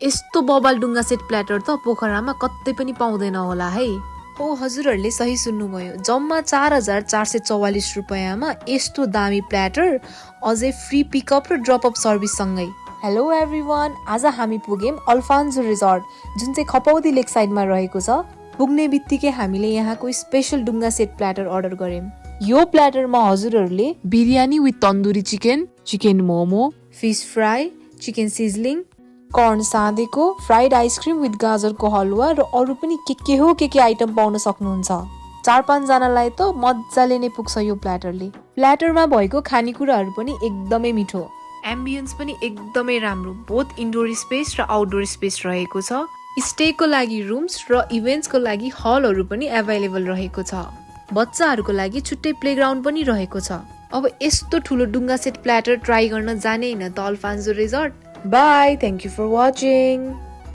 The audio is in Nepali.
यस्तो बबाल डुङ्गा सेट प्ल्याटर त पोखरामा कतै पनि पाउँदैन होला है। हो हजुरहरूले सही सुन्नुभयो, जम्मा 4444 रुपैयाँमा यस्तो दामी प्ल्याटर, अझै फ्री पिकअप र ड्रपअप सर्भिस सँगै। हेलो एभ्रिवान, आज हामी पुग्यौं अल्फान्सो रिजोर्ट, जुन चाहिँ खपौदी लेक साइडमा रहेको छ। पुग्ने बित्तिकै हामीले यहाँको स्पेशल डुङ्गा सेट प्ल्याटर अर्डर गर्यौं। यो प्ल्याटरमा हजुरहरूले biryani with tandoori chicken, chicken momo, fish fry, chicken sizzling, corn साँधेको, फ्राइड आइसक्रिम विथ गाजरको हलुवा र अरू पनि के हो के आइटम पाउन सक्नुहुन्छ। 4-5 जनालाई त मजाले नै पुग्छ यो प्ल्याटरले। प्ल्याटरमा भएको खानेकुराहरू पनि एकदमै मिठो, एम्बियन्स पनि एकदमै राम्रो, बोथ इन्डोर स्पेस र आउटडोर स्पेस रहेको छ। स्टेको लागि रुम्स र इभेन्ट्सको लागि हलहरू पनि एभाइलेबल रहेको छ। बच्चाहरूको लागि छुट्टै प्लेग्राउन्ड पनि रहेको छ। अब यस्तो ठुलो डुङ्गा सेट प्ल्याटर ट्राई गर्न जाने हैन त Alfonso resort. Bye. Thank you for watching.